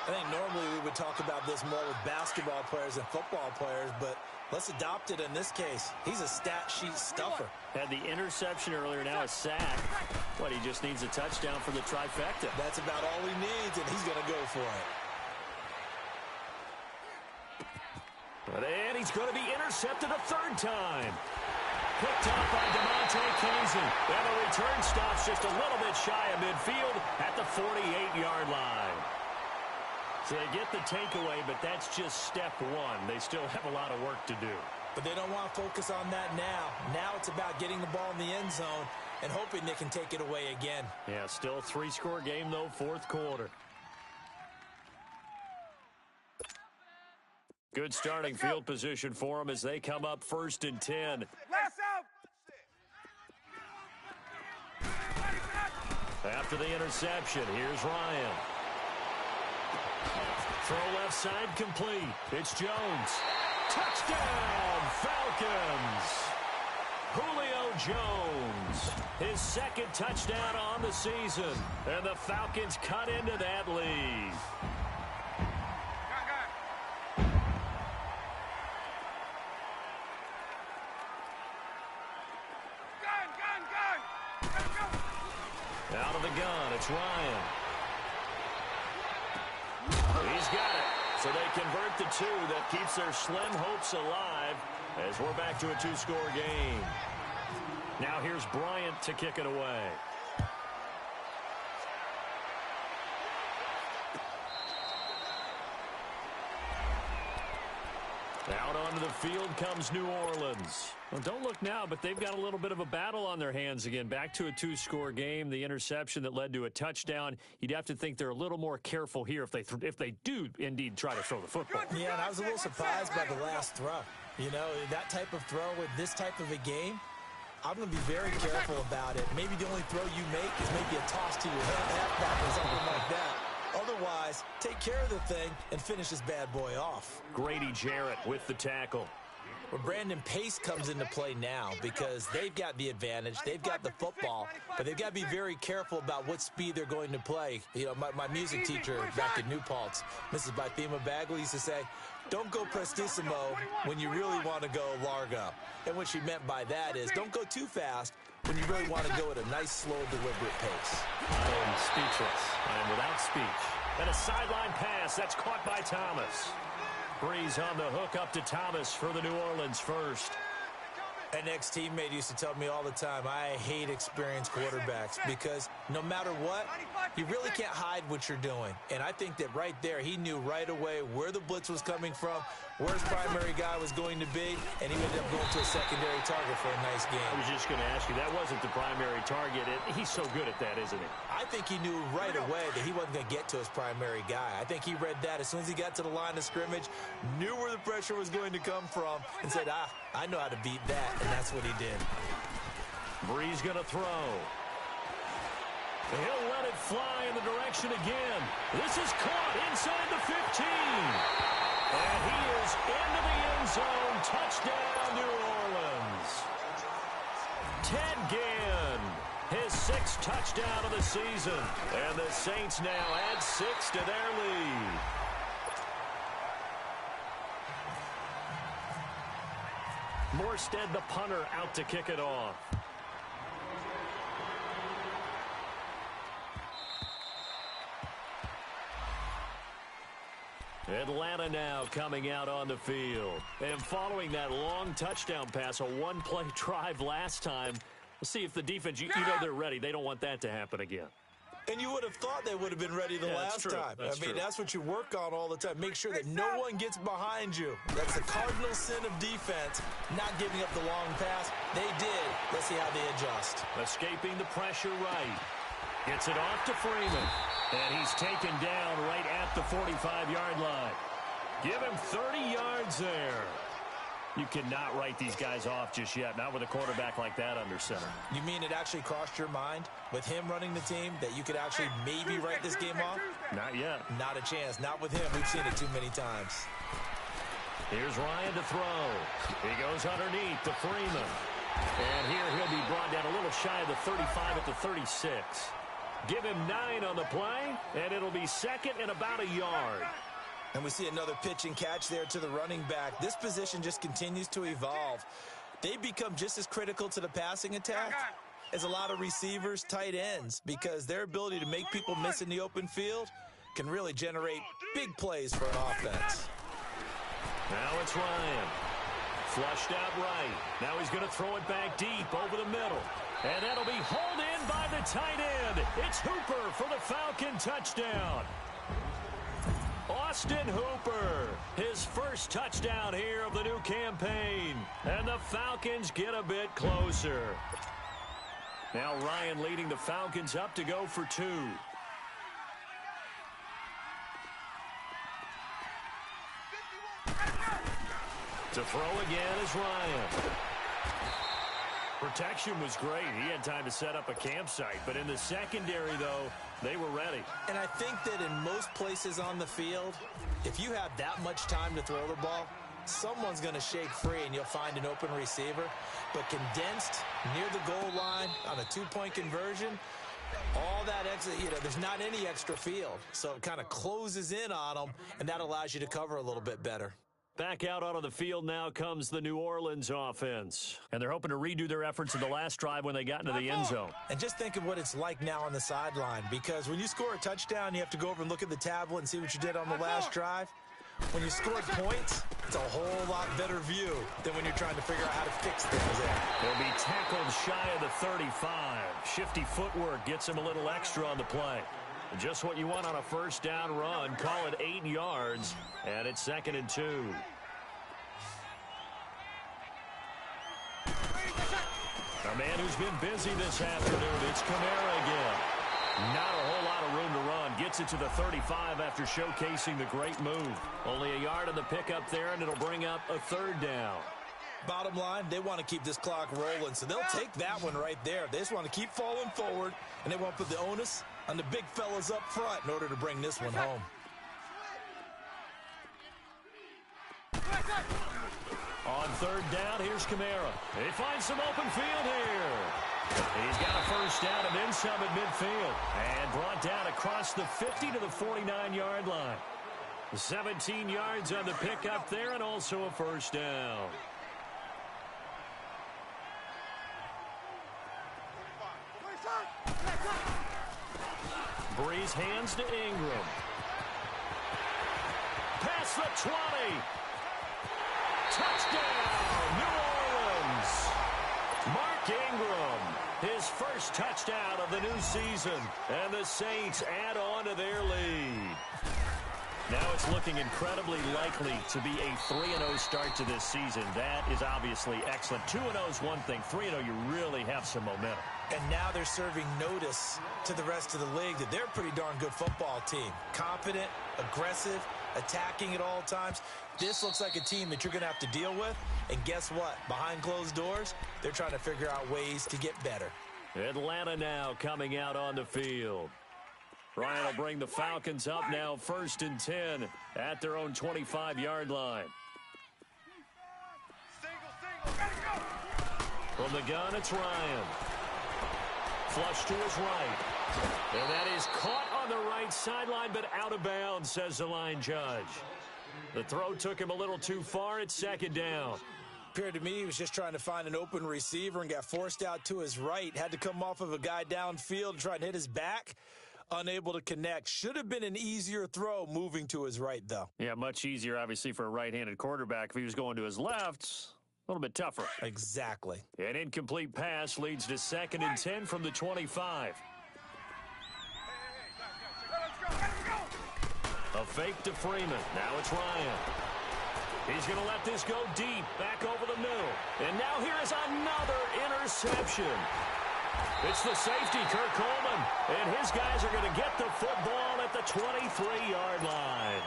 I think normally we would talk about this more with basketball players and football players, but let's adopt it in this case. He's a stat sheet stuffer. Had the interception earlier, now a sack. What, he just needs a touchdown for the trifecta. That's about all he needs, and he's going to go for it. And he's going to be intercepted a 3rd time. Picked up by DeMonte Casey. And the return stops just a little bit shy of midfield at the 48-yard line. So they get the takeaway, but that's just step 1. They still have a lot of work to do. But they don't want to focus on that now. Now it's about getting the ball in the end zone and hoping they can take it away again. Yeah, still a 3-score game, though, 4th quarter. Good starting field position for them as they come up 1st and 10. Last out. After the interception, here's Ryan. Throw left side complete. It's Jones. Touchdown, Falcons. Julio Jones. His 2nd touchdown on the season. And the Falcons cut into that lead. Out of the gun, it's Ryan. He's got it. So they convert the 2. That keeps their slim hopes alive as we're back to a 2-score game. Now here's Bryant to kick it away. Out onto the field comes New Orleans. Well, don't look now, but they've got a little bit of a battle on their hands again. Back to a 2-score game. The interception that led to a touchdown. You'd have to think they're a little more careful here if they do indeed try to throw the football. Yeah, and I was a little surprised by the last throw. You know, that type of throw with this type of a game, I'm going to be very careful about it. Maybe the only throw you make is maybe a toss to your halfback or something like that. Otherwise, take care of the thing and finish this bad boy off. Grady Jarrett with the tackle. Well, Brandon, pace comes into play now because they've got the advantage. They've got the football, but they've got to be very careful about what speed they're going to play. You know, my music teacher back at New Paltz, Mrs. Bythema Bagley, used to say, don't go prestissimo when you really want to go largo. And what she meant by that is don't go too fast when you really want to go at a nice, slow, deliberate pace. I am speechless. I am without speech. And a sideline pass. That's caught by Thomas. Breeze on the hook up to Thomas for the New Orleans first. An ex-teammate used to tell me all the time, I hate experienced quarterbacks because no matter what, you really can't hide what you're doing. And I think that right there, he knew right away where the blitz was coming from, where his primary guy was going to be, and he ended up going to a secondary target for a nice game. I was just going to ask you, that wasn't the primary target. He's so good at that, isn't he? I think he knew right away that he wasn't going to get to his primary guy. I think he read that as soon as he got to the line of scrimmage, knew where the pressure was going to come from, and said, I know how to beat that, and that's what he did. Breeze going to throw. He'll let it fly in the direction again. This is caught inside the 15. And he is into the end zone. Touchdown, New Orleans. Ted Ginn, his 6th touchdown of the season. And the Saints now add 6 to their lead. Morstead, the punter, out to kick it off. Atlanta now coming out on the field. And following that long touchdown pass, a one-play drive last time, we'll see if the defense, you know they're ready. They don't want that to happen again. And you would have thought they would have been ready the last time. That's what you work on all the time. Make sure that no one gets behind you. That's the cardinal sin of defense, not giving up the long pass. They did. Let's see how they adjust. Escaping the pressure right. Gets it off to Freeman. And he's taken down right at the 45-yard line. Give him 30 yards there. You cannot write these guys off just yet, not with a quarterback like that under center. You mean it actually crossed your mind with him running the team that you could actually maybe write this game off? Not yet. Not a chance. Not with him. We've seen it too many times. Here's Ryan to throw. He goes underneath to Freeman. And here he'll be brought down a little shy of the 35 at the 36. Give him 9 on the play, and it'll be second and about a yard. And we see another pitch and catch there to the running back. This position just continues to evolve. They become just as critical to the passing attack as a lot of receivers, tight ends, because their ability to make people miss in the open field can really generate big plays for an offense. Now it's Ryan. Flushed out right. Now he's going to throw it back deep over the middle. And that'll be hauled in by the tight end. It's Hooper for the Falcon touchdown. Austin Hooper, his first touchdown here of the new campaign. And the Falcons get a bit closer. Now Ryan leading the Falcons up to go for 2. To throw again is Ryan. Protection was great. He had time to set up a campsite. But in the secondary, though, they were ready. And I think that in most places on the field, if you have that much time to throw the ball, someone's going to shake free and you'll find an open receiver. But condensed near the goal line on a 2-point conversion, all that extra, there's not any extra field. So it kind of closes in on them, and that allows you to cover a little bit better. Back out onto the field now comes the New Orleans offense. And they're hoping to redo their efforts in the last drive when they got into the end zone. And just think of what it's like now on the sideline, because when you score a touchdown, you have to go over and look at the tablet and see what you did on the last drive. When you score points, it's a whole lot better view than when you're trying to figure out how to fix things there. He'll be tackled shy of the 35. Shifty footwork gets him a little extra on the play. Just what you want on a first down run. Call it 8 yards, and it's 2nd and 2. A man who's been busy this afternoon, it's Kamara again. Not a whole lot of room to run. Gets it to the 35 after showcasing the great move. Only a yard on the pickup there, and it'll bring up a 3rd down. Bottom line, they want to keep this clock rolling, so they'll take that one right there. They just want to keep falling forward, and they want to put the onus on the big fellas up front in order to bring this one home. On 3rd down, here's Kamara. He finds some open field here. He's got a first down and then some at midfield. And brought down across the 50 to the 49-yard line. 17 yards on the pickup there and also a first down. Breeze hands to Ingram. Past the 20. Touchdown, New Orleans. Mark Ingram, his first touchdown of the new season. And the Saints add on to their lead. Now it's looking incredibly likely to be a 3-0 start to this season. That is obviously excellent. 2-0 is one thing. 3-0, you really have some momentum. And now they're serving notice to the rest of the league that they're a pretty darn good football team. Confident, aggressive, attacking at all times. This looks like a team that you're going to have to deal with. And guess what? Behind closed doors, they're trying to figure out ways to get better. Atlanta now coming out on the field. Ryan will bring the Falcons up now 1st and 10 at their own 25-yard line. From the gun, it's Ryan. Flush to his right. And that is caught on the right sideline, but out of bounds, says the line judge. The throw took him a little too far. It's 2nd down. Appeared to me he was just trying to find an open receiver and got forced out to his right. Had to come off of a guy downfield and try and hit his back. Unable to connect. Should have been an easier throw moving to his right, though. Yeah, much easier, obviously, for a right-handed quarterback. If he was going to his left, a little bit tougher. Exactly. An incomplete pass leads to 2nd and 10 from the 25. A fake to Freeman. Now it's Ryan. He's going to let this go deep, back over the middle. And now here is another interception. It's the safety, Kurt Coleman. And his guys are going to get the football at the 23-yard line.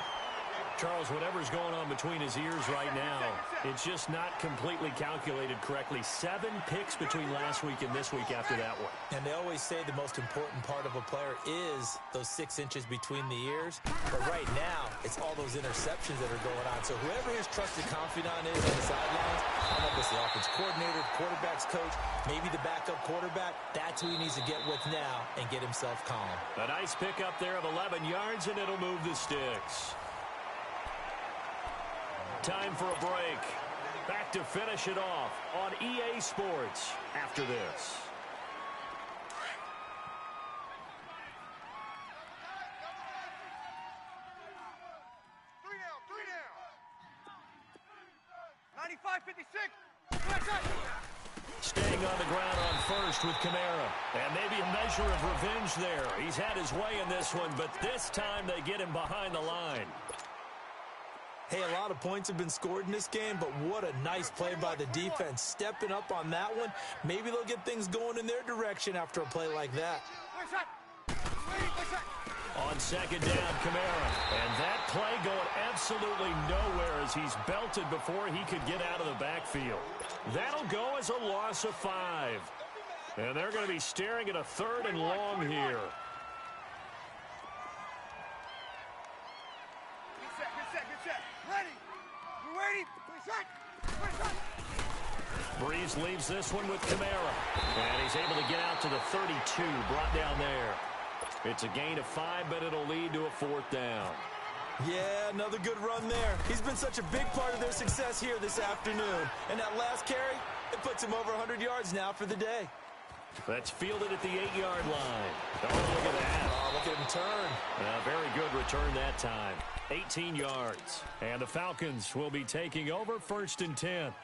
Charles, whatever's going on between his ears right now, it's just not completely calculated correctly. 7 picks between last week and this week after that one. And they always say the most important part of a player is those 6 inches between the ears. But right now, it's all those interceptions that are going on. So whoever his trusted confidant is on the sidelines, I don't know if it's the offense coordinator, quarterback's coach, maybe the backup quarterback, that's who he needs to get with now and get himself calm. A nice pickup there of 11 yards, and it'll move the sticks. Time for a break. Back to finish it off on EA Sports after this. Three down. 95-56. Staying on the ground on first with Kamara. And maybe a measure of revenge there. He's had his way in this one, but this time they get him behind the line. Hey, a lot of points have been scored in this game, but what a nice play by the defense. Stepping up on that one, maybe they'll get things going in their direction after a play like that. On second down, Kamara. And that play going absolutely nowhere as he's belted before he could get out of the backfield. That'll go as a loss of 5. And they're going to be staring at a 3rd and long here. Breeze leaves this one with Kamara. And he's able to get out to the 32, brought down there. It's a gain of 5, but it'll lead to a 4th down. Yeah, another good run there. He's been such a big part of their success here this afternoon. And that last carry, it puts him over 100 yards now for the day. That's fielded at the 8-yard line. Oh, look at that. Oh, look at him turn. A very good return that time. 18 yards. And the Falcons will be taking over 1st and 10.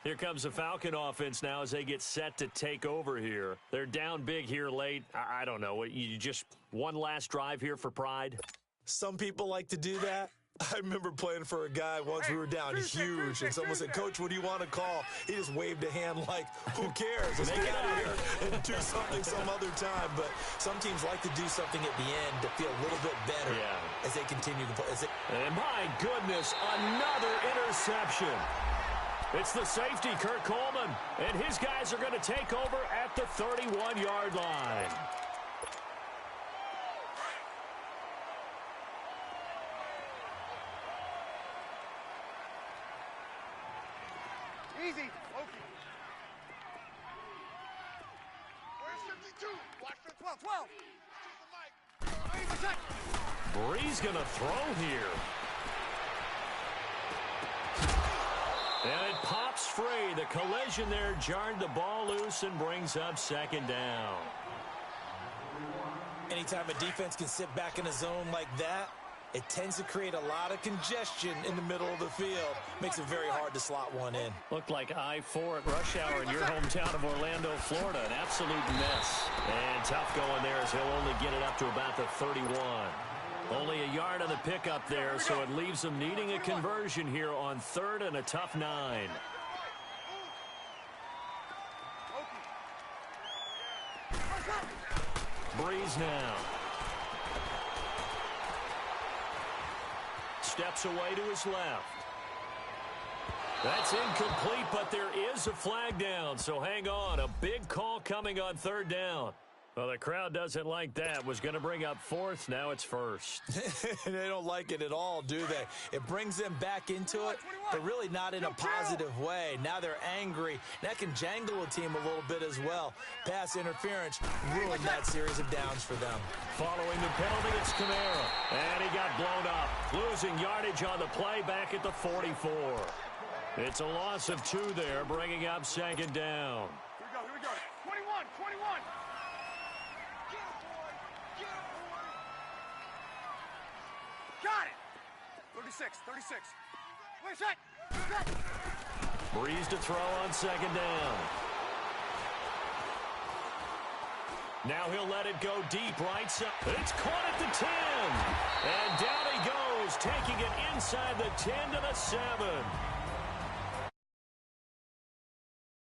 Here comes the Falcon offense now as they get set to take over here. They're down big here late. I don't know. You just one last drive here for pride? Some people like to do that. I remember playing for a guy once. We were down huge, and someone said, "Coach, what do you want to call?" He just waved a hand like, who cares? Let's get out of here and do something some other time. But some teams like to do something at the end to feel a little bit better as they continue to play. And my goodness, another interception. It's the safety, Kurt Coleman, and his guys are going to take over at the 31-yard line. Easy. Okay. Where's 52? Watch for 12. Bree's going to throw here. And it pops free. The collision there jarred the ball loose and brings up 2nd down. Anytime a defense can sit back in a zone like that, it tends to create a lot of congestion in the middle of the field. Makes it very hard to slot one in. Looked like I-4 at rush hour in your hometown of Orlando, Florida. An absolute mess. And tough going there as he'll only get it up to about the 31. Only a yard on the pickup there, so it leaves them needing a conversion here on 3rd and a tough 9. Breeze now. Steps away to his left. That's incomplete, but there is a flag down, so hang on. A big call coming on 3rd down. Well, the crowd doesn't like that. Was going to bring up 4th. Now it's 1st. They don't like it at all, do they? It brings them back into it, but really not in a positive way. Now they're angry. That can jangle a team a little bit as well. Pass interference ruined that series of downs for them. Following the penalty, it's Kamara. And he got blown up. Losing yardage on the play back at the 44. It's a loss of 2 there, bringing up 2nd down. Here we go. 21. Got it. 36. Where's that? Breeze to throw on 2nd down. Now he'll let it go deep right side. It's caught at the 10. And down he goes, taking it inside the 10 to the 7.